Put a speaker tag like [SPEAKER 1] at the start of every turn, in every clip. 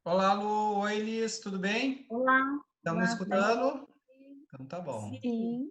[SPEAKER 1] Olá, Lu. Oi, Liz, tudo bem?
[SPEAKER 2] Olá,
[SPEAKER 1] Estamos me
[SPEAKER 2] olá, tudo bem?
[SPEAKER 1] escutando? Então tá bom.
[SPEAKER 2] Sim.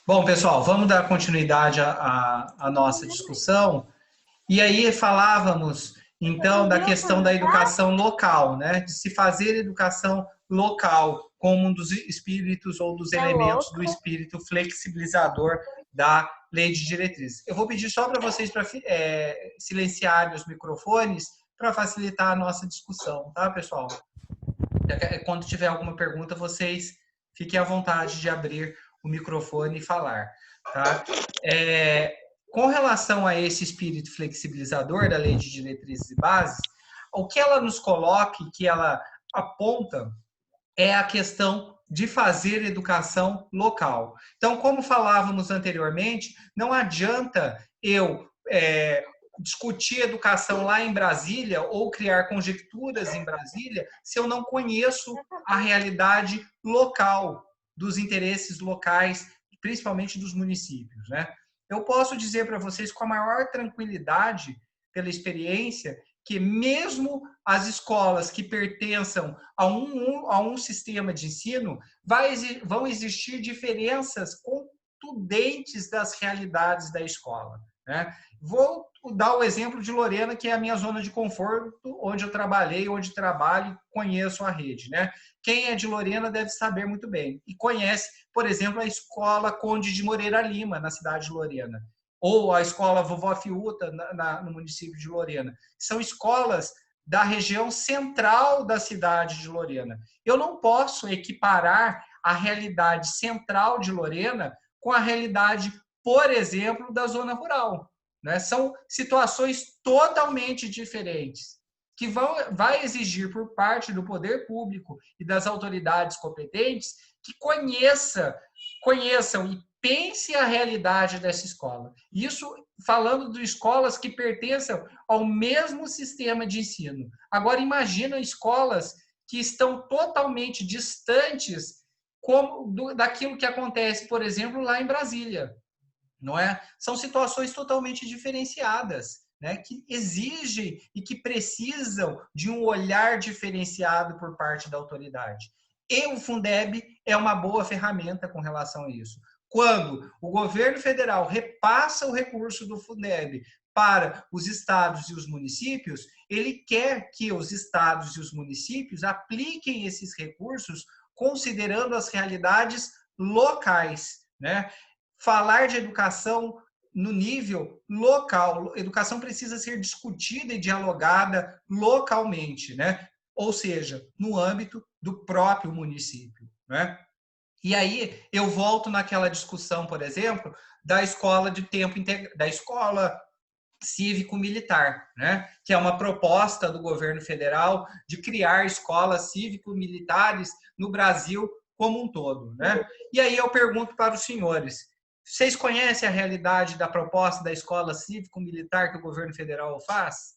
[SPEAKER 1] Bom, pessoal, vamos dar continuidade à nossa discussão. E aí falávamos, então, da questão da educação local, né? De se fazer educação local como um dos espíritos ou dos
[SPEAKER 2] É
[SPEAKER 1] elementos do
[SPEAKER 2] louco.
[SPEAKER 1] espírito flexibilizador da lei de diretrizes. Eu vou pedir só para vocês para silenciarem os microfones para facilitar a nossa discussão, tá, pessoal? Quando tiver alguma pergunta, vocês fiquem à vontade de abrir o microfone e falar. Tá? Com relação a esse espírito flexibilizador da lei de diretrizes e bases, o que ela nos coloca e que ela aponta é a questão de fazer educação local. Então, como falávamos anteriormente, não adianta eu discutir educação lá em Brasília ou criar conjecturas em Brasília se eu não conheço a realidade local, dos interesses locais, principalmente dos municípios, né? Eu posso dizer para vocês com a maior tranquilidade, pela experiência, que mesmo as escolas que pertençam a um sistema de ensino, vão existir diferenças contundentes das realidades da escola. Né? Vou dar o exemplo de Lorena, que é a minha zona de conforto, onde eu trabalhei, onde trabalho, conheço a rede. Né? Quem é de Lorena deve saber muito bem. E conhece, por exemplo, a Escola Conde de Moreira Lima, na cidade de Lorena. Ou a Escola Vovó Fiuta, no município de Lorena. São escolas da região central da cidade de Lorena. Eu não posso equiparar a realidade central de Lorena com a realidade, por exemplo, da zona rural. Né? São situações totalmente diferentes que vai exigir por parte do poder público e das autoridades competentes que conheçam e pense a realidade dessa escola. Isso falando de escolas que pertencem ao mesmo sistema de ensino. Agora, imagina escolas que estão totalmente distantes daquilo que acontece, por exemplo, lá em Brasília. Não é? São situações totalmente diferenciadas, né? Que exigem e que precisam de um olhar diferenciado por parte da autoridade. E o Fundeb é uma boa ferramenta com relação a isso. Quando o governo federal repassa o recurso do Fundeb para os estados e os municípios, ele quer que os estados e os municípios apliquem esses recursos considerando as realidades locais, né? Falar de educação no nível local. Educação precisa ser discutida e dialogada localmente, né? Ou seja, no âmbito do próprio município, né? E aí eu volto naquela discussão, por exemplo, da escola de tempo integral, da escola cívico-militar, né? Que é uma proposta do governo federal de criar escolas cívico-militares no Brasil como um todo, né? E aí eu pergunto para os senhores, vocês conhecem a realidade da proposta da escola cívico-militar que o governo federal faz?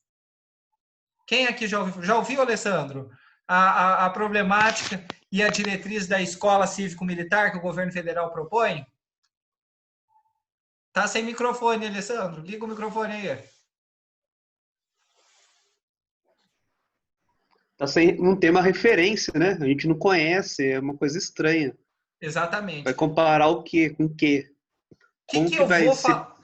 [SPEAKER 1] Quem aqui já ouviu, Alessandro, a problemática e a diretriz da escola cívico-militar que o governo federal propõe? Tá sem microfone, Alessandro. Liga o microfone aí.
[SPEAKER 3] Tá sem, não tem uma referência, né? A gente não conhece, é uma coisa estranha. Vai
[SPEAKER 1] Exatamente.
[SPEAKER 3] comparar o quê com o quê?
[SPEAKER 1] Que
[SPEAKER 3] Como
[SPEAKER 1] que
[SPEAKER 3] que
[SPEAKER 1] eu
[SPEAKER 3] vai
[SPEAKER 1] vou
[SPEAKER 3] ser,
[SPEAKER 1] falar?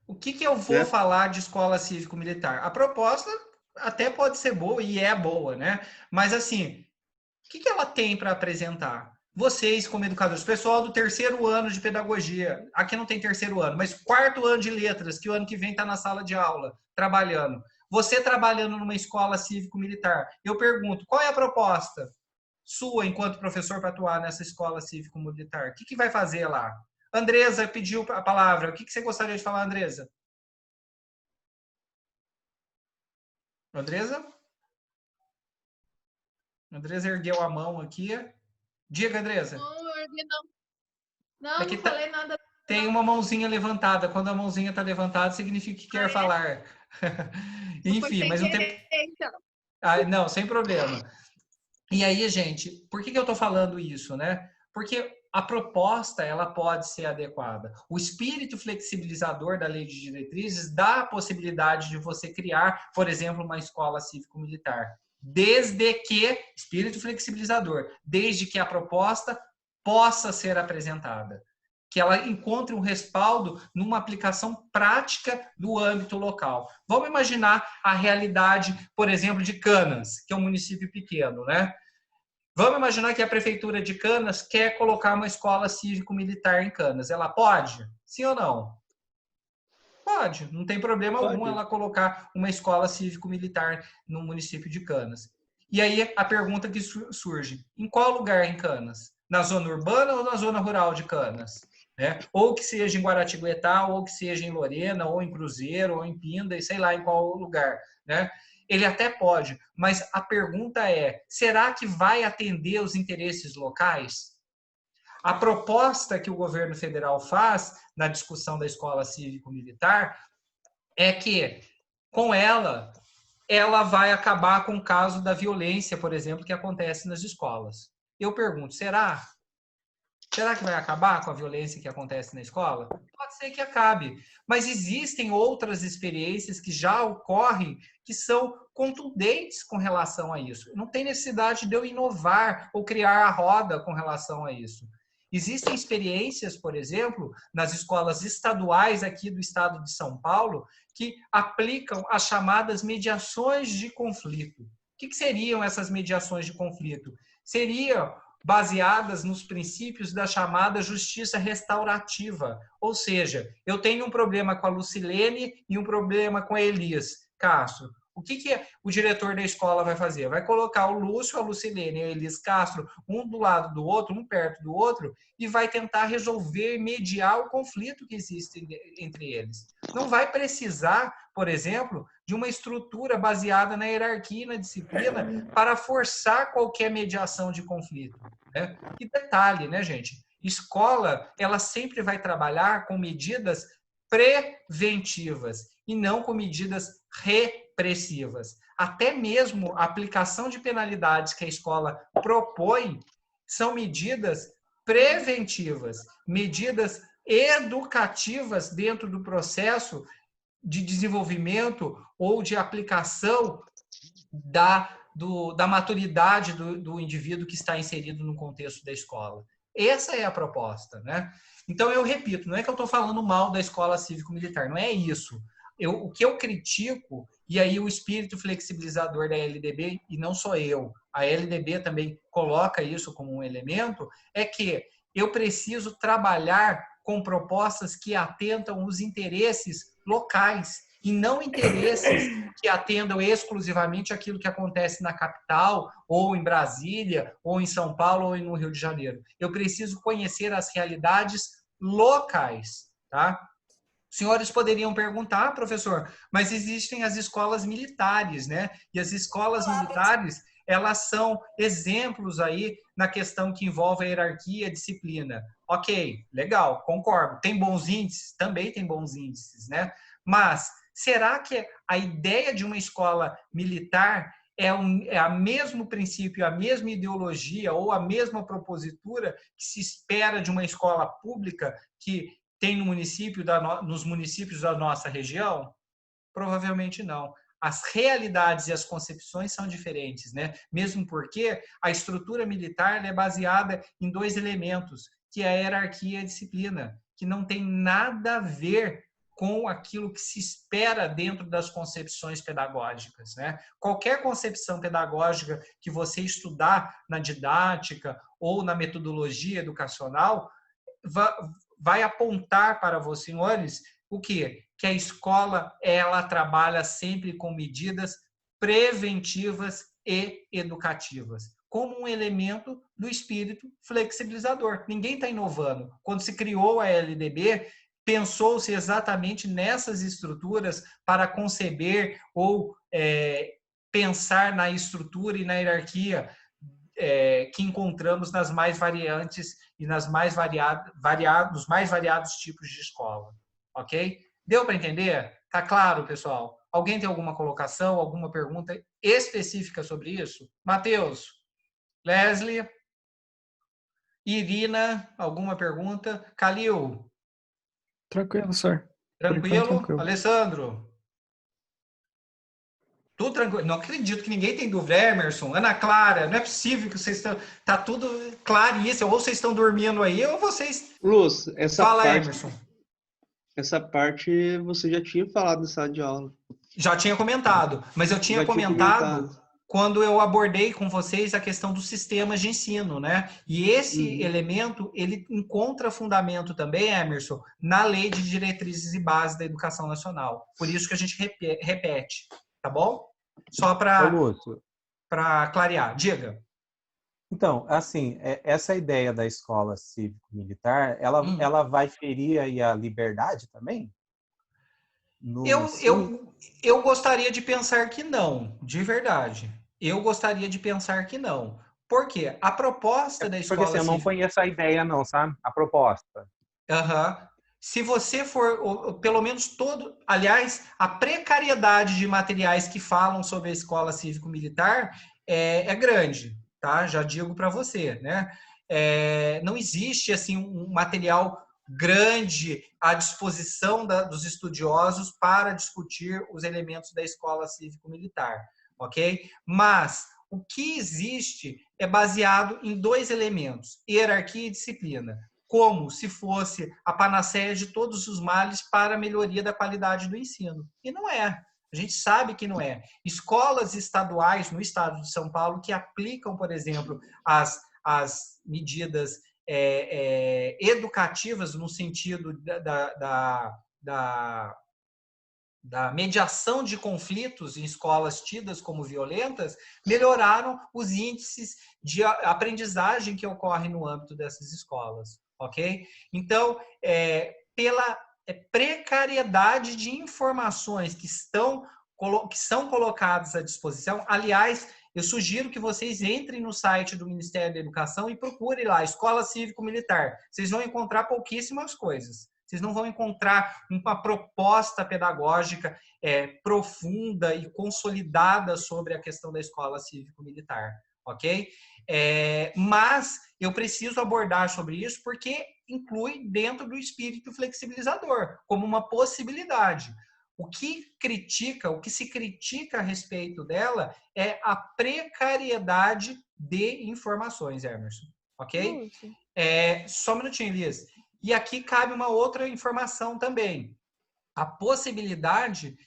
[SPEAKER 1] O que eu vou
[SPEAKER 3] né?
[SPEAKER 1] falar de escola cívico-militar? A proposta até pode ser boa e é boa, né? Mas assim, o que ela tem para apresentar? Vocês, como educadores, pessoal do terceiro ano de pedagogia, aqui não tem terceiro ano, mas quarto ano de letras, que o ano que vem está na sala de aula, trabalhando. Você trabalhando numa escola cívico-militar, eu pergunto, qual é a proposta sua enquanto professor para atuar nessa escola cívico-militar? O que vai fazer lá? Andresa pediu a palavra. O que você gostaria de falar, Andresa? Andresa? Andresa ergueu a mão aqui. Diga, Andresa.
[SPEAKER 2] Não, ergui não. Não, não falei nada.
[SPEAKER 1] Tem uma mãozinha levantada. Quando a mãozinha está levantada, significa que quer falar. Enfim, mas não tem...
[SPEAKER 2] Então.
[SPEAKER 1] Não, sem problema. E aí, gente, por que eu estou falando isso, né? Porque a proposta, ela pode ser adequada. O espírito flexibilizador da lei de diretrizes dá a possibilidade de você criar, por exemplo, uma escola cívico-militar. Desde que, espírito flexibilizador, desde que a proposta possa ser apresentada. Que ela encontre um respaldo numa aplicação prática do âmbito local. Vamos imaginar a realidade, por exemplo, de Canas, que é um município pequeno, né? Vamos imaginar que a prefeitura de Canas quer colocar uma escola cívico-militar em Canas. Ela pode? Sim ou não? Pode. Não tem problema algum ela colocar uma escola cívico-militar no município de Canas. E aí a pergunta que surge: em qual lugar em Canas? Na zona urbana ou na zona rural de Canas? Ou que seja em Guaratinguetá, ou que seja em Lorena, ou em Cruzeiro, ou em Pinda, e sei lá em qual lugar, né? Ele até pode, mas a pergunta é: será que vai atender os interesses locais? A proposta que o governo federal faz na discussão da escola cívico-militar é que, com ela vai acabar com o caso da violência, por exemplo, que acontece nas escolas. Eu pergunto, será? Será que vai acabar com a violência que acontece na escola? Pode ser que acabe, mas existem outras experiências que já ocorrem que são contundentes com relação a isso. Não tem necessidade de eu inovar ou criar a roda com relação a isso. Existem experiências, por exemplo, nas escolas estaduais aqui do estado de São Paulo, que aplicam as chamadas mediações de conflito. O que seriam essas mediações de conflito? Seriam baseadas nos princípios da chamada justiça restaurativa. Ou seja, eu tenho um problema com a Lucilene e um problema com a Elis Castro. O que o diretor da escola vai fazer? Vai colocar o Lúcio, a Lucilene e a Elis Castro, um do lado do outro, um perto do outro, e vai tentar resolver, mediar o conflito que existe entre eles. Não vai precisar, por exemplo, de uma estrutura baseada na hierarquia e na disciplina para forçar qualquer mediação de conflito. Né? E detalhe, né, gente? Escola, ela sempre vai trabalhar com medidas preventivas e não com medidas repressivas. Até mesmo a aplicação de penalidades que a escola propõe são medidas preventivas, medidas educativas dentro do processo de desenvolvimento ou de aplicação da maturidade do indivíduo que está inserido no contexto da escola. Essa é a proposta, né? Então, eu repito, não é que eu estou falando mal da escola cívico-militar, não é isso. O que eu critico, e aí o espírito flexibilizador da LDB, e não só eu, a LDB também coloca isso como um elemento, é que eu preciso trabalhar com propostas que atentam os interesses locais, e não interesses que atendam exclusivamente aquilo que acontece na capital, ou em Brasília, ou em São Paulo, ou no Rio de Janeiro. Eu preciso conhecer as realidades locais, tá? Os senhores poderiam perguntar, professor, mas existem as escolas militares, né? E as escolas militares, elas são exemplos aí na questão que envolve a hierarquia e a disciplina. Ok, legal, concordo. Tem bons índices? Também tem bons índices, né? Mas será que a ideia de uma escola militar é a mesmo princípio, a mesma ideologia ou a mesma propositura que se espera de uma escola pública que tem nos municípios da nossa região? Provavelmente não. As realidades e as concepções são diferentes, né? Mesmo porque a estrutura militar é baseada em dois elementos, que é a hierarquia e a disciplina, que não tem nada a ver com aquilo que se espera dentro das concepções pedagógicas, né? Qualquer concepção pedagógica que você estudar na didática ou na metodologia educacional vai apontar para vocês, senhores, o quê? Que a escola, ela trabalha sempre com medidas preventivas e educativas, como um elemento do espírito flexibilizador. Ninguém está inovando. Quando se criou a LDB, pensou-se exatamente nessas estruturas para conceber ou pensar na estrutura e na hierarquia que encontramos nas mais variantes e nos mais variados tipos de escola. Ok? Deu para entender? Tá claro, pessoal? Alguém tem alguma colocação, alguma pergunta específica sobre isso? Matheus, Leslie, Irina, alguma pergunta? Calil?
[SPEAKER 4] Tranquilo, senhor.
[SPEAKER 1] Tranquilo?
[SPEAKER 4] Tranquilo.
[SPEAKER 1] Alessandro? Tudo tranquilo. Não acredito que ninguém tem dúvida. Emerson, Ana Clara, não é possível que vocês estão... Tá tudo claríssimo. Ou vocês estão dormindo aí, ou vocês...
[SPEAKER 3] Luz,
[SPEAKER 1] Fala, Emerson.
[SPEAKER 3] Essa parte você já tinha falado na sala de aula.
[SPEAKER 1] Já tinha comentado, mas eu tinha comentado quando eu abordei com vocês a questão dos sistemas de ensino, né? E esse elemento, ele encontra fundamento também, Emerson, na Lei de Diretrizes e Bases da Educação Nacional. Por isso que a gente repete, tá bom? Só para clarear. Diga.
[SPEAKER 5] Então, assim, essa ideia da escola cívico-militar, ela vai ferir aí a liberdade também?
[SPEAKER 1] Eu gostaria de pensar que não, de verdade. Eu gostaria de pensar que não. Por quê? A proposta da escola
[SPEAKER 5] cívica... Porque assim, eu não conheço a ideia não, sabe? A proposta.
[SPEAKER 1] Se você for, pelo menos todo... Aliás, a precariedade de materiais que falam sobre a escola cívico-militar é grande, tá? Já digo para você, né? Não existe, assim, um material grande à disposição dos estudiosos para discutir os elementos da escola cívico-militar, ok? Mas o que existe é baseado em 2 elementos, hierarquia e disciplina, como se fosse a panaceia de todos os males para a melhoria da qualidade do ensino. E não é. A gente sabe que não é. Escolas estaduais no estado de São Paulo que aplicam, por exemplo, as medidas educativas no sentido da mediação de conflitos em escolas tidas como violentas, melhoraram os índices de aprendizagem que ocorrem no âmbito dessas escolas, ok? Então, pela precariedade de informações que são colocadas à disposição, aliás, eu sugiro que vocês entrem no site do Ministério da Educação e procurem lá, Escola Cívico-Militar. Vocês vão encontrar pouquíssimas coisas. Vocês não vão encontrar uma proposta pedagógica profunda e consolidada sobre a questão da escola cívico-militar, ok? Mas eu preciso abordar sobre isso porque inclui dentro do espírito flexibilizador, como uma possibilidade. O que se critica a respeito dela é a precariedade de informações, Emerson, ok? Só um minutinho, Liz. E aqui cabe uma outra informação também. A possibilidade,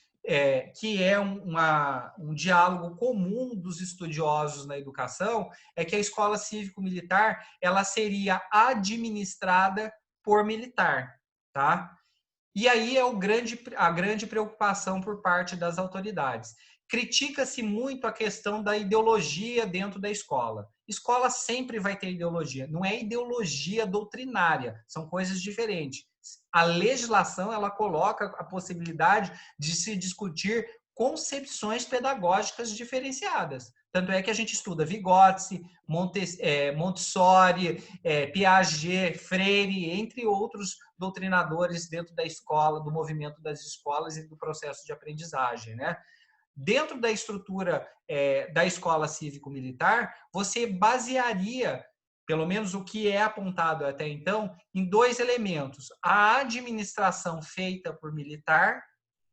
[SPEAKER 1] que é um diálogo comum dos estudiosos na educação, é que a escola cívico-militar ela seria administrada por militar, tá? E aí é a grande preocupação por parte das autoridades. Critica-se muito a questão da ideologia dentro da escola. Escola sempre vai ter ideologia. Não é ideologia doutrinária, são coisas diferentes. A legislação ela coloca a possibilidade de se discutir concepções pedagógicas diferenciadas. Tanto é que a gente estuda Vygotsky, Montessori, Piaget, Freire, entre outros doutrinadores dentro da escola, do movimento das escolas e do processo de aprendizagem, né? Dentro da estrutura da escola cívico-militar, você basearia, pelo menos o que é apontado até então, em 2 elementos: a administração feita por militar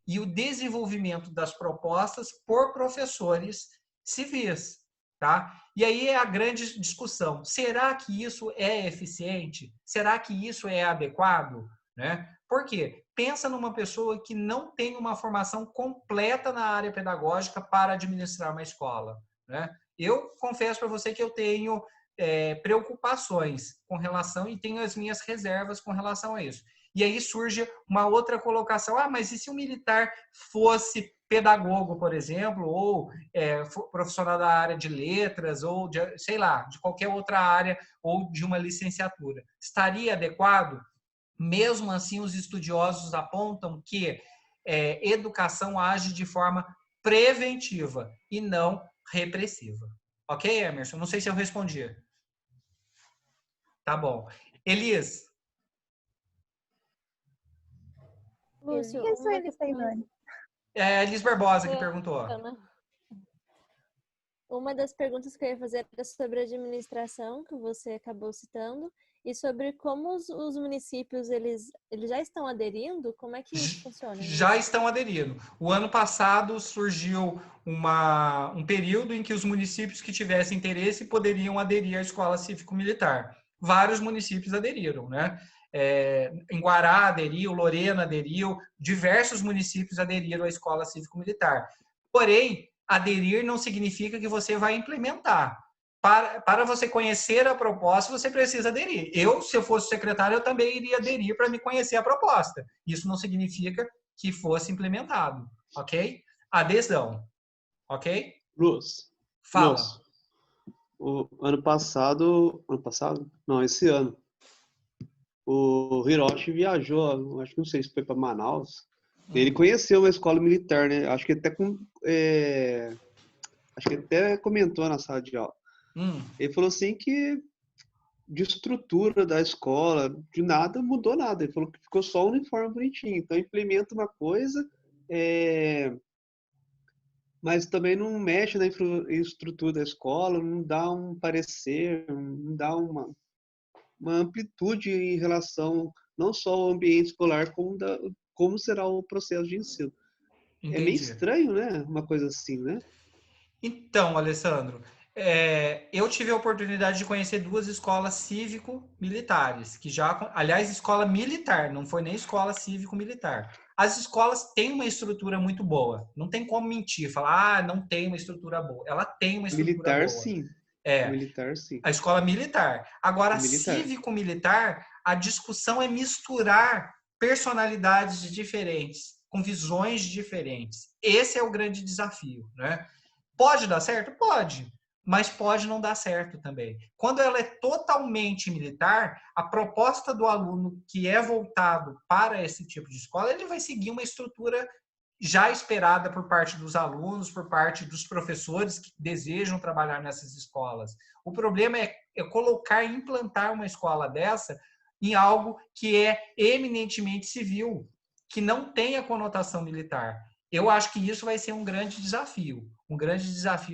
[SPEAKER 1] e o desenvolvimento das propostas por professores civis, tá? E aí é a grande discussão. Será que isso é eficiente? Será que isso é adequado? Né? Por quê? Pensa numa pessoa que não tem uma formação completa na área pedagógica para administrar uma escola, né? Eu confesso para você que eu tenho preocupações com relação e tenho as minhas reservas com relação a isso. E aí surge uma outra colocação: mas e se o militar fosse pedagogo, por exemplo, ou profissional da área de letras, ou de, sei lá, de qualquer outra área, ou de uma licenciatura? Estaria adequado? Mesmo assim, os estudiosos apontam que educação age de forma preventiva e não repressiva. Ok, Emerson? Não sei se eu respondi. Tá bom. Elis.
[SPEAKER 6] Lúcio,
[SPEAKER 1] É a Elis Barbosa que perguntou.
[SPEAKER 6] Uma das perguntas que eu ia fazer era sobre a administração, que você acabou citando, e sobre como os municípios, eles já estão aderindo? Como é que isso funciona?
[SPEAKER 1] Já estão aderindo. O ano passado surgiu um período em que os municípios que tivessem interesse poderiam aderir à escola cívico-militar. Vários municípios aderiram, né? Em Guará aderiu, Lorena aderiu, diversos municípios aderiram à escola cívico-militar. Porém, aderir não significa que você vai implementar. Para você conhecer a proposta, você precisa aderir. Se eu fosse secretário, eu também iria aderir para me conhecer a proposta. Isso não significa que fosse implementado, ok? Adesão, ok?
[SPEAKER 3] Luz.
[SPEAKER 1] Fala.
[SPEAKER 3] Luz. O ano passado... Não, esse ano. O Hiroshi viajou, acho que não sei se foi para Manaus. Ele conheceu uma escola militar, né? Acho que até comentou na sala de aula. Ele falou assim que de estrutura da escola, de nada mudou nada. Ele falou que ficou só um uniforme bonitinho. Então implementa uma coisa, mas também não mexe na estrutura da escola, não dá um parecer, não dá uma amplitude em relação não só ao ambiente escolar, como será o processo de ensino.
[SPEAKER 1] Entendi.
[SPEAKER 3] É meio estranho, né? Uma coisa assim, né?
[SPEAKER 1] Então, Alessandro, eu tive a oportunidade de conhecer 2 escolas cívico-militares, aliás, escola militar, não foi nem escola cívico-militar. As escolas têm uma estrutura muito boa, não tem como mentir, falar, não tem uma estrutura boa. Ela tem uma estrutura
[SPEAKER 3] militar,
[SPEAKER 1] boa.
[SPEAKER 3] Sim. Militar, sim.
[SPEAKER 1] A escola militar. Agora, cívico-militar, a discussão é misturar personalidades diferentes, com visões diferentes. Esse é o grande desafio, né? Pode dar certo? Pode, mas pode não dar certo também. Quando ela é totalmente militar, a proposta do aluno que é voltado para esse tipo de escola, ele vai seguir uma estrutura já esperada por parte dos alunos, por parte dos professores que desejam trabalhar nessas escolas. O problema é colocar e implantar uma escola dessa em algo que é eminentemente civil, que não tem a conotação militar. Eu acho que isso vai ser um grande desafio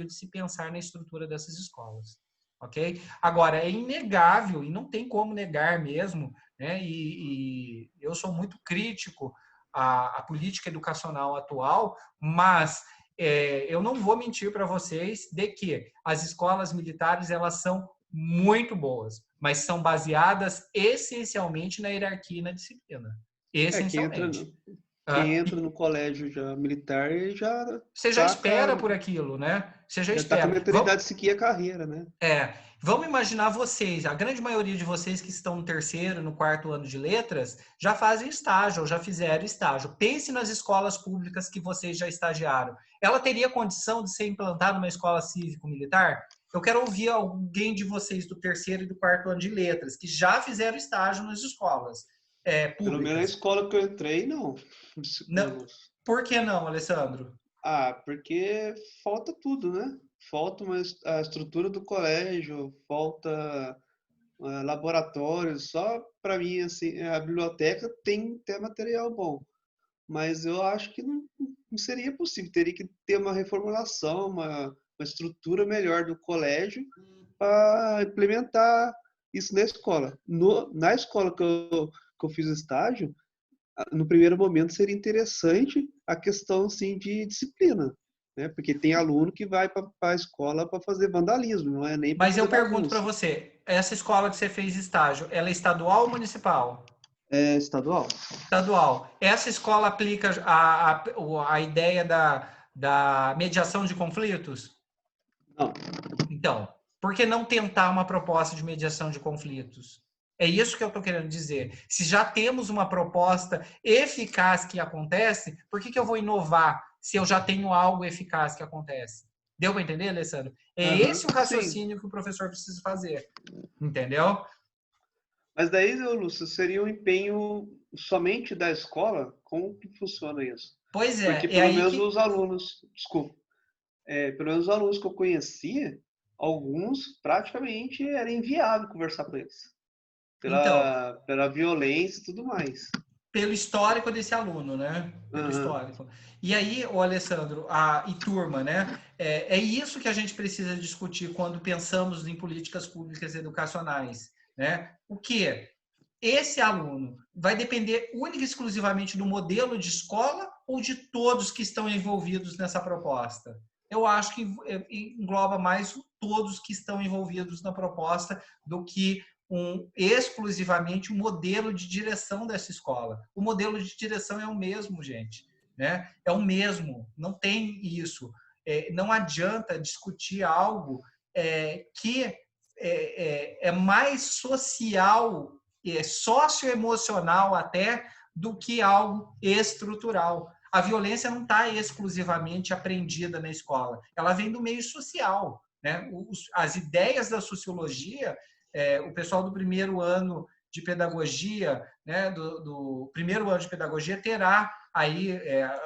[SPEAKER 1] de se pensar na estrutura dessas escolas, ok? Agora, é inegável, e não tem como negar mesmo, né? E eu sou muito crítico à política educacional atual, mas eu não vou mentir para vocês de que as escolas militares, elas são muito boas, mas são baseadas essencialmente na hierarquia e na disciplina. Essencialmente.
[SPEAKER 3] Quem entra no colégio já militar já...
[SPEAKER 1] Você já espera por aquilo, né? Você já espera.
[SPEAKER 3] Tá com a mentalidade de seguir a carreira, né?
[SPEAKER 1] Vamos imaginar vocês, a grande maioria de vocês que estão no 3º, no 4º ano de letras, já fazem estágio, ou já fizeram estágio. Pense nas escolas públicas que vocês já estagiaram. Ela teria condição de ser implantada numa escola cívico-militar? Eu quero ouvir alguém de vocês do 3º e do 4º ano de letras, que já fizeram estágio nas escolas públicas.
[SPEAKER 3] Pelo menos na escola que eu entrei, não.
[SPEAKER 1] Por que não, Alessandro?
[SPEAKER 3] Porque falta tudo, né? Falta a estrutura do colégio, falta laboratórios. Só para mim, assim, a biblioteca tem até material bom, mas eu acho que não seria possível. Teria que ter uma reformulação, uma estrutura melhor do colégio para implementar isso na escola. Na escola que eu fiz o estágio, no primeiro momento seria interessante a questão assim, de disciplina, né? Porque tem aluno que vai para a escola para fazer vandalismo, não é nem para fazer bagunça. Mas eu pergunto
[SPEAKER 1] para você, essa escola que você fez estágio, ela é estadual ou municipal?
[SPEAKER 3] É estadual.
[SPEAKER 1] Estadual. Essa escola aplica a ideia da mediação de conflitos?
[SPEAKER 3] Não.
[SPEAKER 1] Então, por que não tentar uma proposta de mediação de conflitos? É isso que eu estou querendo dizer. Se já temos uma proposta eficaz que acontece, por que eu vou inovar se eu já tenho algo eficaz que acontece? Deu para entender, Alessandro? É esse o raciocínio que o professor precisa fazer. Entendeu?
[SPEAKER 3] Mas daí, Lúcio, seria um empenho somente da escola? Como que funciona isso?
[SPEAKER 1] Pois é,
[SPEAKER 3] Porque
[SPEAKER 1] é
[SPEAKER 3] pelo
[SPEAKER 1] aí
[SPEAKER 3] menos
[SPEAKER 1] que...
[SPEAKER 3] os alunos, desculpa, pelo menos os alunos que eu conhecia, alguns praticamente era inviável conversar com eles.
[SPEAKER 1] Então,
[SPEAKER 3] Pela violência e tudo mais.
[SPEAKER 1] pelo histórico desse aluno, né? Pelo histórico. E aí, o Alessandro, e turma, né? É isso que a gente precisa discutir quando pensamos em políticas públicas educacionais, né? O que? Esse aluno vai depender única e exclusivamente do modelo de escola ou de todos que estão envolvidos nessa proposta? Eu acho que engloba mais todos que estão envolvidos na proposta do que exclusivamente um modelo de direção dessa escola. O modelo de direção é o mesmo, gente, né? É o mesmo, não tem isso. Não adianta discutir algo que é mais social, socioemocional até, do que algo estrutural. A violência não está exclusivamente aprendida na escola, ela vem do meio social, né? As ideias da sociologia, o pessoal do primeiro ano de pedagogia, né, do primeiro ano de pedagogia, terá aí,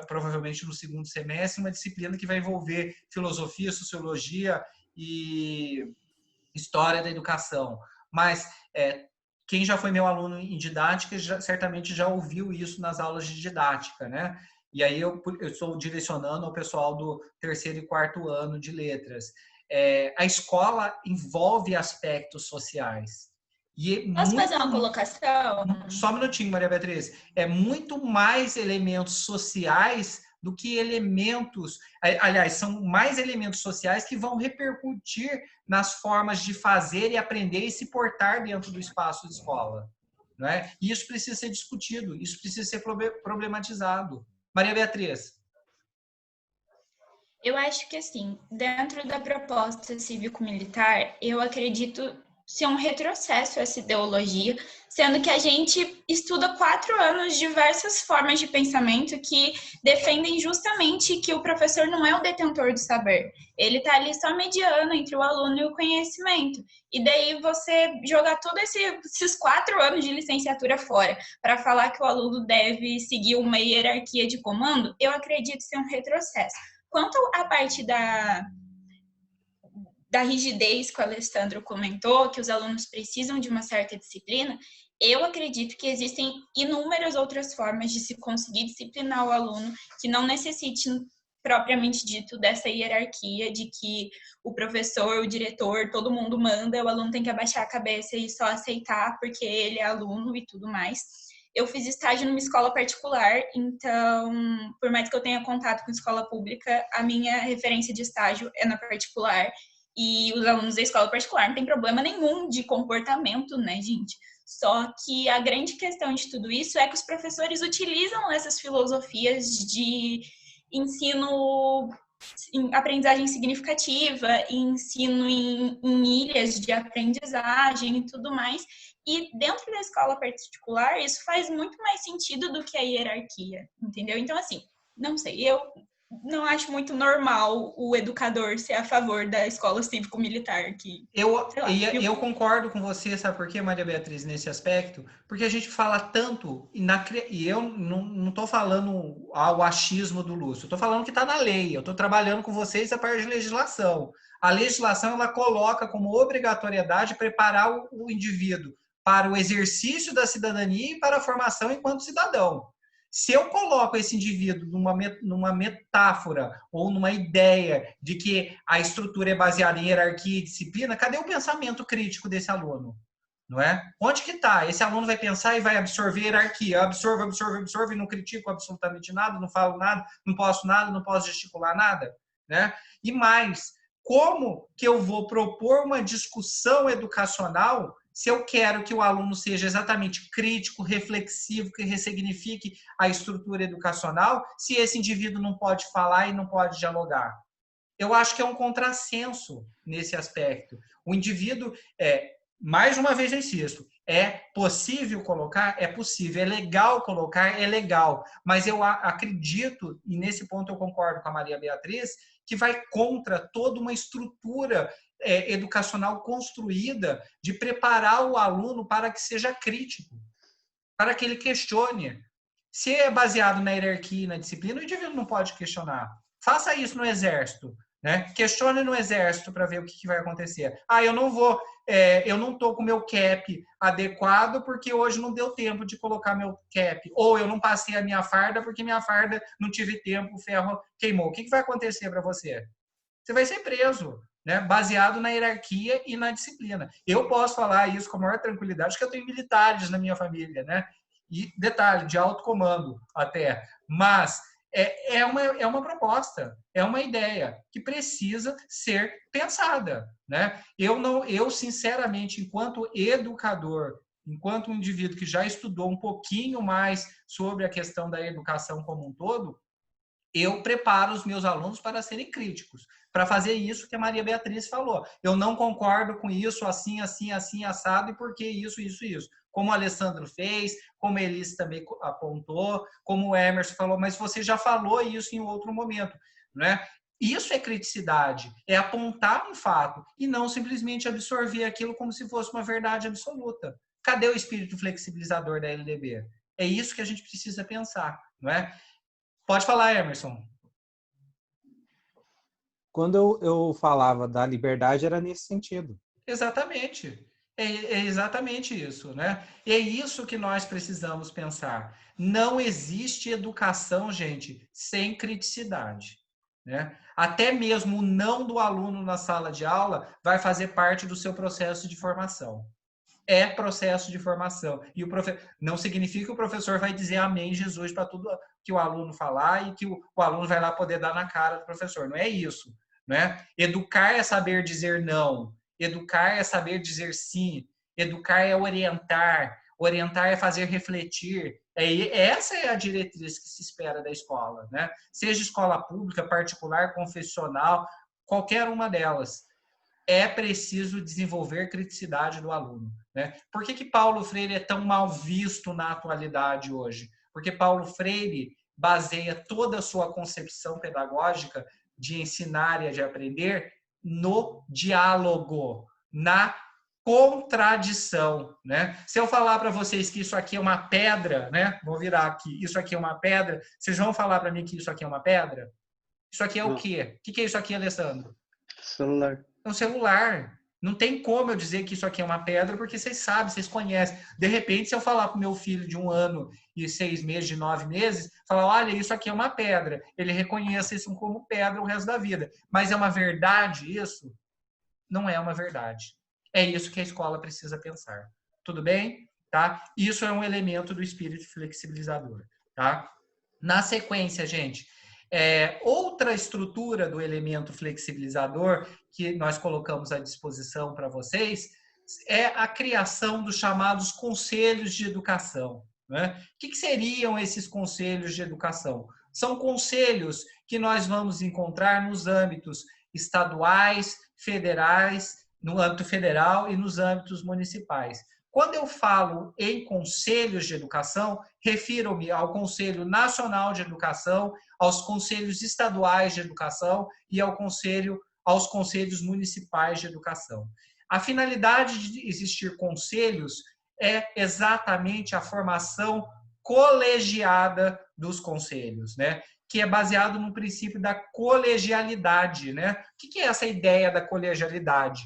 [SPEAKER 1] provavelmente no segundo semestre, uma disciplina que vai envolver filosofia, sociologia e história da educação. Mas quem já foi meu aluno em didática certamente já ouviu isso nas aulas de didática, né? E aí eu estou direcionando ao pessoal do terceiro e quarto ano de letras. A escola envolve aspectos sociais. E
[SPEAKER 7] Posso fazer uma colocação?
[SPEAKER 1] Só um minutinho, Maria Beatriz. É muito mais elementos sociais do que elementos... Aliás, são mais elementos sociais que vão repercutir nas formas de fazer e aprender e se portar dentro do espaço de escola. Não é? E isso precisa ser discutido, isso precisa ser problematizado. Maria Beatriz.
[SPEAKER 7] Eu acho que, assim, dentro da proposta cívico-militar, eu acredito ser um retrocesso essa ideologia, sendo que a gente estuda 4 anos diversas formas de pensamento que defendem justamente que o professor não é o detentor do saber. Ele está ali só mediando entre o aluno e o conhecimento. E daí você jogar todos esses 4 anos de licenciatura fora para falar que o aluno deve seguir uma hierarquia de comando, eu acredito ser um retrocesso. Quanto à parte da rigidez que o Alessandro comentou, que os alunos precisam de uma certa disciplina, eu acredito que existem inúmeras outras formas de se conseguir disciplinar o aluno que não necessite, propriamente dito, dessa hierarquia de que o professor, o diretor, todo mundo manda, o aluno tem que abaixar a cabeça e só aceitar porque ele é aluno e tudo mais. Eu fiz estágio numa escola particular, então, por mais que eu tenha contato com escola pública, a minha referência de estágio é na particular. E os alunos da escola particular não tem problema nenhum de comportamento, né, gente? Só que a grande questão de tudo isso é que os professores utilizam essas filosofias de ensino, em aprendizagem significativa, ensino em ilhas de aprendizagem e tudo mais. E dentro da escola particular, isso faz muito mais sentido do que a hierarquia, entendeu? Então, assim, não sei, eu não acho muito normal o educador ser a favor da escola cívico-militar.
[SPEAKER 1] Eu concordo com você, sabe por quê, Maria Beatriz, nesse aspecto? Porque a gente fala tanto, e eu não estou falando o achismo do Lúcio, eu estou falando que está na lei, eu estou trabalhando com vocês a parte de legislação. A legislação, ela coloca como obrigatoriedade preparar o indivíduo para o exercício da cidadania e para a formação enquanto cidadão. Se eu coloco esse indivíduo numa metáfora ou numa ideia de que a estrutura é baseada em hierarquia e disciplina, cadê o pensamento crítico desse aluno? Não é? Onde que está? Esse aluno vai pensar e vai absorver hierarquia. Absorve, não critico absolutamente nada, não falo nada, não posso gesticular nada. Né? E mais, como que eu vou propor uma discussão educacional se eu quero que o aluno seja exatamente crítico, reflexivo, que ressignifique a estrutura educacional, se esse indivíduo não pode falar e não pode dialogar? Eu acho que é um contrassenso nesse aspecto. O indivíduo, mais uma vez eu insisto, é possível colocar? É possível. É legal colocar? É legal. Mas eu acredito, e nesse ponto eu concordo com a Maria Beatriz, que vai contra toda uma estrutura educacional construída de preparar o aluno para que seja crítico, para que ele questione. Se é baseado na hierarquia e na disciplina, o indivíduo não pode questionar. Faça isso no exército, né? Questione no exército para ver o que vai acontecer. Eu não vou, eu não estou com meu cap adequado porque hoje não deu tempo de colocar meu cap. Ou eu não passei a minha farda porque minha farda não tive tempo, o ferro queimou. O que vai acontecer para você? Você vai ser preso, né? Baseado na hierarquia e na disciplina. Eu posso falar isso com a maior tranquilidade, porque eu tenho militares na minha família, né? E detalhe, de alto comando até. Mas é uma proposta, é uma ideia que precisa ser pensada, né? Eu sinceramente, enquanto educador, enquanto um indivíduo que já estudou um pouquinho mais sobre a questão da educação como um todo, eu preparo os meus alunos para serem críticos, para fazer isso que a Maria Beatriz falou. Eu não concordo com isso, assim, assim, assim, assado, e por que isso, isso, isso. Como o Alessandro fez, como a Elis também apontou, como o Emerson falou, mas você já falou isso em outro momento, né? Isso é criticidade, é apontar um fato e não simplesmente absorver aquilo como se fosse uma verdade absoluta. Cadê o espírito flexibilizador da LDB? É isso que a gente precisa pensar, não é? Pode falar, Emerson.
[SPEAKER 5] Quando eu falava da liberdade, era nesse sentido.
[SPEAKER 1] Exatamente. É exatamente isso, né? E é isso que nós precisamos pensar. Não existe educação, gente, sem criticidade, né? Até mesmo o não do aluno na sala de aula vai fazer parte do seu processo de formação. É processo de formação. E não significa que o professor vai dizer amém, Jesus, para tudo que o aluno falar e que o aluno vai lá poder dar na cara do professor. Não é isso, né? Educar é saber dizer não. Educar é saber dizer sim. Educar é orientar. Orientar é fazer refletir. Essa é a diretriz que se espera da escola, né? Seja escola pública, particular, confessional, qualquer uma delas. É preciso desenvolver criticidade do aluno, né? Por que Paulo Freire é tão mal visto na atualidade hoje? Porque Paulo Freire baseia toda a sua concepção pedagógica de ensinar e de aprender no diálogo, na contradição, né? Se eu falar para vocês que isso aqui é uma pedra, né? Vou virar aqui, isso aqui é uma pedra, vocês vão falar para mim que isso aqui é uma pedra? Isso aqui é o quê? O que é isso aqui, Alessandro?
[SPEAKER 3] Celular.
[SPEAKER 1] É um celular. Não tem como eu dizer que isso aqui é uma pedra, porque vocês sabem, vocês conhecem. De repente, se eu falar para o meu filho de 1 ano e 6 meses, de 9 meses, falar, olha, isso aqui é uma pedra. Ele reconhece isso como pedra o resto da vida. Mas é uma verdade isso? Não é uma verdade. É isso que a escola precisa pensar. Tudo bem? Tá? Isso é um elemento do espírito flexibilizador. Tá? Na sequência, gente, outra estrutura do elemento flexibilizador que nós colocamos à disposição para vocês é a criação dos chamados conselhos de educação, né? O que seriam esses conselhos de educação? São conselhos que nós vamos encontrar nos âmbitos estaduais, federais, no âmbito federal e nos âmbitos municipais. Quando eu falo em conselhos de educação, refiro-me ao Conselho Nacional de Educação, aos conselhos estaduais de educação e aos conselhos municipais de educação. A finalidade de existir conselhos é exatamente a formação colegiada dos conselhos, né? Que é baseado no princípio da colegialidade, né? O que é essa ideia da colegialidade?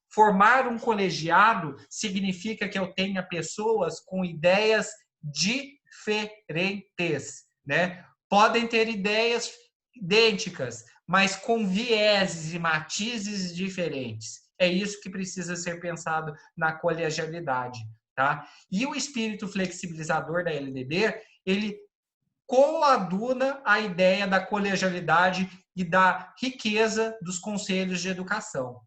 [SPEAKER 1] Formar um colegiado significa que eu tenha pessoas com ideias diferentes, né? Podem ter ideias idênticas, mas com vieses e matizes diferentes. É isso que precisa ser pensado na colegialidade, tá? E o espírito flexibilizador da LDB, ele coaduna a ideia da colegialidade e da riqueza dos conselhos de educação.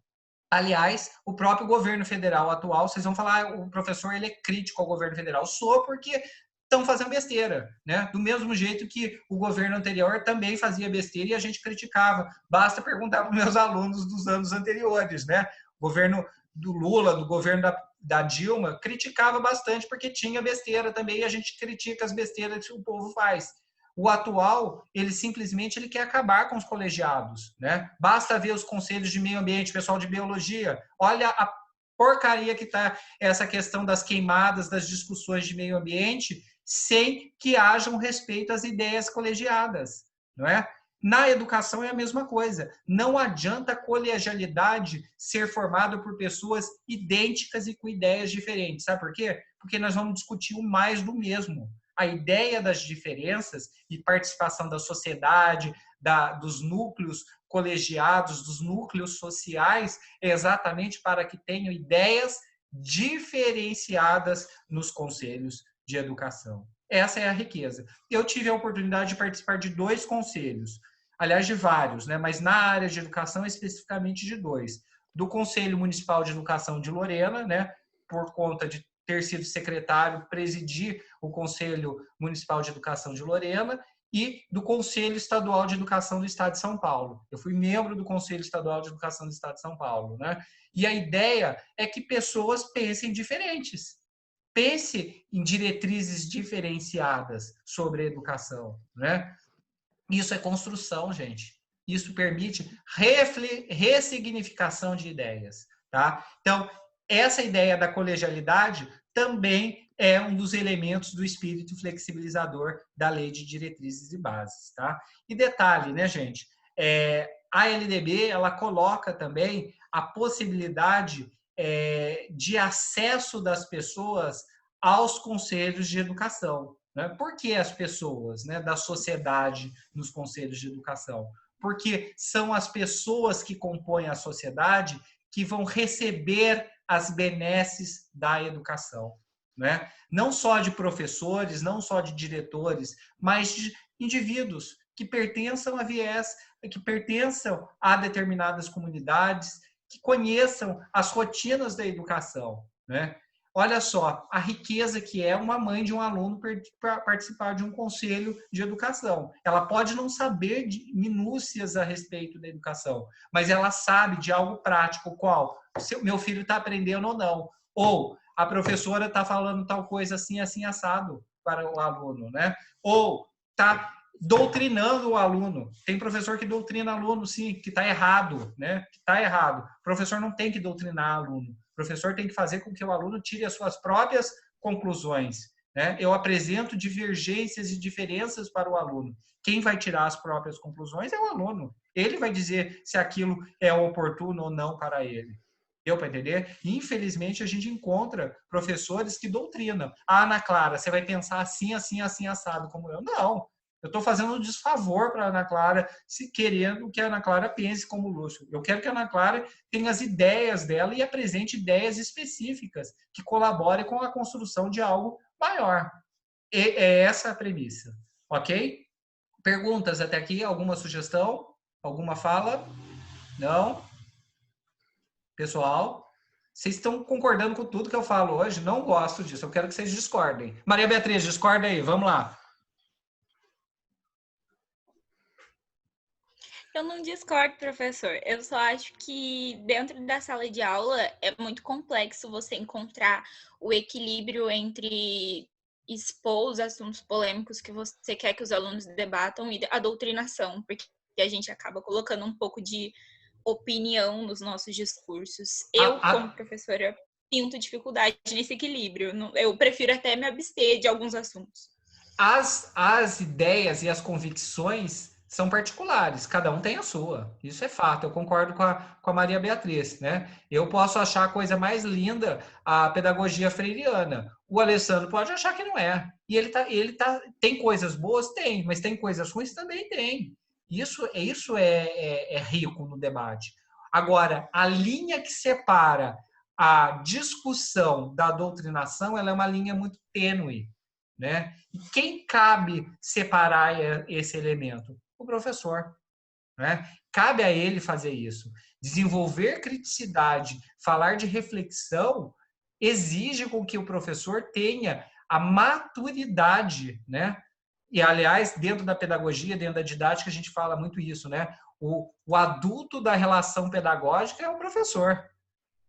[SPEAKER 1] Aliás, o próprio governo federal atual, vocês vão falar, o professor ele é crítico ao governo federal. Sou porque estão fazendo besteira, né? Do mesmo jeito que o governo anterior também fazia besteira e a gente criticava. Basta perguntar para os meus alunos dos anos anteriores, né? O governo do Lula, do governo da Dilma, criticava bastante porque tinha besteira também e a gente critica as besteiras que o povo faz. O atual, ele simplesmente quer acabar com os colegiados, né? Basta ver os conselhos de meio ambiente, pessoal de biologia. Olha a porcaria que está essa questão das queimadas, das discussões de meio ambiente, sem que haja um respeito às ideias colegiadas, não é? Na educação é a mesma coisa. Não adianta a colegialidade ser formada por pessoas idênticas e com ideias diferentes. Sabe por quê? Porque nós vamos discutir o mais do mesmo. A ideia das diferenças e participação da sociedade, dos núcleos colegiados, dos núcleos sociais, é exatamente para que tenham ideias diferenciadas nos conselhos de educação. Essa é a riqueza. Eu tive a oportunidade de participar de 2 conselhos, aliás, de vários, né? Mas na área de educação, especificamente de 2. Do Conselho Municipal de Educação de Lorena, né? Por conta de ter sido secretário, presidir o Conselho Municipal de Educação de Lorena, e do Conselho Estadual de Educação do Estado de São Paulo. Eu fui membro do Conselho Estadual de Educação do Estado de São Paulo, né? E a ideia é que pessoas pensem diferentes. Pense em diretrizes diferenciadas sobre a educação, né? Isso é construção, gente. Isso permite ressignificação de ideias, tá? Então, essa ideia da colegialidade também é um dos elementos do espírito flexibilizador da Lei de Diretrizes e Bases, tá? E detalhe, né, gente? A LDB, ela coloca também a possibilidade de acesso das pessoas aos conselhos de educação. Né? Por que as pessoas, né, da sociedade nos conselhos de educação? Porque são as pessoas que compõem a sociedade que vão receber as benesses da educação. Né? Não só de professores, não só de diretores, mas de indivíduos que pertençam a viés, que pertençam a determinadas comunidades, que conheçam as rotinas da educação. Né? Olha só, a riqueza que é uma mãe de um aluno participar de um conselho de educação. Ela pode não saber de minúcias a respeito da educação, mas ela sabe de algo prático, qual? Se meu filho está aprendendo ou não. Ou a professora está falando tal coisa assim, assim, assado para o aluno, né? Ou está doutrinando o aluno. Tem professor que doutrina aluno, sim, que está errado, né? Que está errado. O professor não tem que doutrinar aluno. O professor tem que fazer com que o aluno tire as suas próprias conclusões. Né? Eu apresento divergências e diferenças para o aluno. Quem vai tirar as próprias conclusões é o aluno. Ele vai dizer se aquilo é oportuno ou não para ele. Deu para entender? Infelizmente, a gente encontra professores que doutrinam. Ah, Ana Clara, você vai pensar assim, assim, assim, assado como eu. Não. Eu estou fazendo um desfavor para a Ana Clara, se querendo que a Ana Clara pense como Lúcio. Eu quero que a Ana Clara tenha as ideias dela e apresente ideias específicas que colaborem com a construção de algo maior. E é essa a premissa. Ok? Perguntas até aqui? Alguma sugestão? Alguma fala? Não? Pessoal, vocês estão concordando com tudo que eu falo hoje? Não gosto disso. Eu quero que vocês discordem. Maria Beatriz, discorda aí. Vamos lá.
[SPEAKER 7] Eu não discordo, professor. Eu só acho que dentro da sala de aula é muito complexo você encontrar o equilíbrio entre expor os assuntos polêmicos que você quer que os alunos debatam e a doutrinação, porque a gente acaba colocando um pouco de opinião nos nossos discursos. Eu, como professora, sinto dificuldade nesse equilíbrio. Eu prefiro até me abster de alguns assuntos.
[SPEAKER 1] As ideias e as convicções são particulares, cada um tem a sua. Isso é fato, eu concordo com a Maria Beatriz, né? Eu posso achar a coisa mais linda a pedagogia freiriana. O Alessandro pode achar que não é. E tem coisas boas? Tem, mas tem coisas ruins? Também tem. Isso é rico no debate. Agora, a linha que separa a discussão da doutrinação, ela é uma linha muito tênue, né? E quem cabe separar esse elemento? O professor. Né? Cabe a ele fazer isso. Desenvolver criticidade, falar de reflexão, exige com que o professor tenha a maturidade, né? E, aliás, dentro da pedagogia, dentro da didática, a gente fala muito isso, né? O adulto da relação pedagógica é o professor.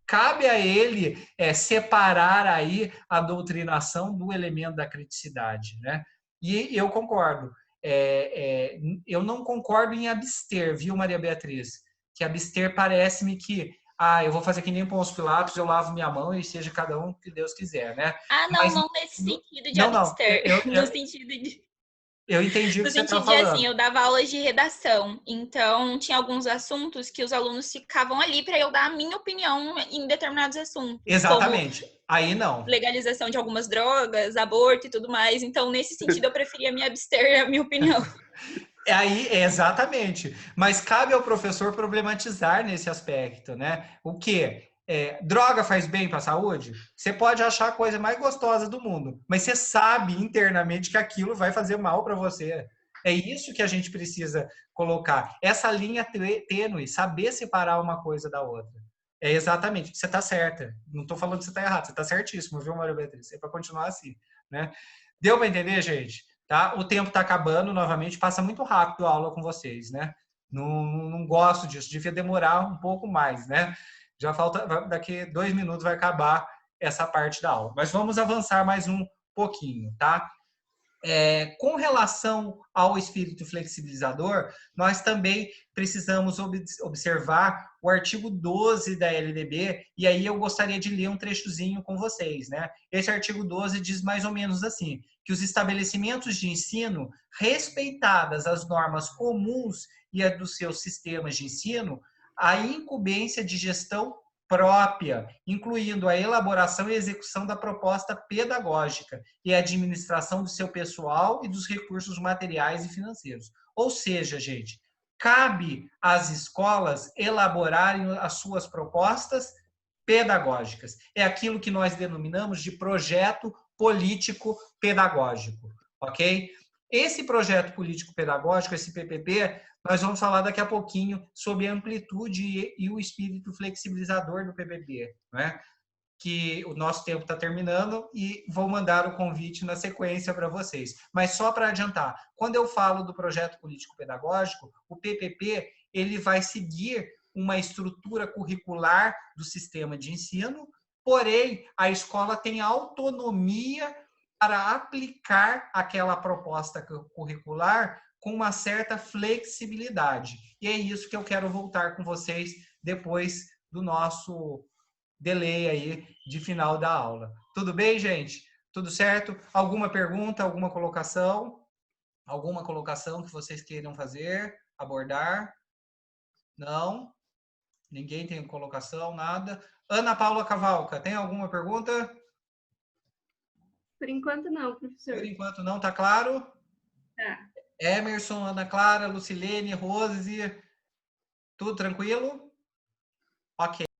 [SPEAKER 1] Cabe a ele separar aí a doutrinação do elemento da criticidade, né? E eu concordo. eu não concordo em abster, viu, Maria Beatriz? Que abster parece-me que eu vou fazer que nem Pôncio Pilatos, eu lavo minha mão e seja cada um que Deus quiser, né?
[SPEAKER 7] Não, não nesse sentido de
[SPEAKER 1] não,
[SPEAKER 7] abster, no sentido de...
[SPEAKER 1] Eu entendi o que você está falando.
[SPEAKER 7] Assim, eu dava aulas de redação, então tinha alguns assuntos que os alunos ficavam ali para eu dar a minha opinião em determinados assuntos.
[SPEAKER 1] Exatamente. Aí não.
[SPEAKER 7] Legalização de algumas drogas, aborto e tudo mais. Então, nesse sentido, eu preferia me abster, a minha opinião.
[SPEAKER 1] Exatamente. Mas cabe ao professor problematizar nesse aspecto, né? O quê? Droga faz bem para a saúde? Você pode achar a coisa mais gostosa do mundo, mas você sabe internamente que aquilo vai fazer mal para você. É isso que a gente precisa colocar. Essa linha tênue, saber separar uma coisa da outra. É exatamente. Você está certa. Não estou falando que você está errado. Você está certíssimo, viu, Maria Beatriz? É para continuar assim, né? Deu para entender, gente? Tá? O tempo está acabando novamente. Passa muito rápido a aula com vocês, né? Não gosto disso. Devia demorar um pouco mais, né? Já falta, daqui 2 minutos vai acabar essa parte da aula. Mas vamos avançar mais um pouquinho, tá? Com relação ao espírito flexibilizador, nós também precisamos observar o artigo 12 da LDB, e aí eu gostaria de ler um trechozinho com vocês, né? Esse artigo 12 diz mais ou menos assim, que os estabelecimentos de ensino, respeitadas as normas comuns e a dos seus sistemas de ensino, a incumbência de gestão própria, incluindo a elaboração e execução da proposta pedagógica e a administração do seu pessoal e dos recursos materiais e financeiros. Ou seja, gente, cabe às escolas elaborarem as suas propostas pedagógicas. É aquilo que nós denominamos de projeto político pedagógico, ok? Esse projeto político pedagógico, esse PPP, nós vamos falar daqui a pouquinho sobre a amplitude e o espírito flexibilizador do PPP, né? Que o nosso tempo está terminando e vou mandar o convite na sequência para vocês. Mas só para adiantar, quando eu falo do projeto político-pedagógico, o PPP ele vai seguir uma estrutura curricular do sistema de ensino, porém, a escola tem autonomia para aplicar aquela proposta curricular com uma certa flexibilidade. E é isso que eu quero voltar com vocês depois do nosso delay aí de final da aula. Tudo bem, gente? Tudo certo? Alguma pergunta, alguma colocação? Alguma colocação que vocês queiram fazer, abordar? Não? Ninguém tem colocação, nada? Ana Paula Cavalca, tem alguma pergunta?
[SPEAKER 2] Por enquanto não, professor.
[SPEAKER 1] Por enquanto não, tá claro?
[SPEAKER 2] Tá.
[SPEAKER 1] Emerson, Ana Clara, Lucilene, Rose, tudo tranquilo? Ok.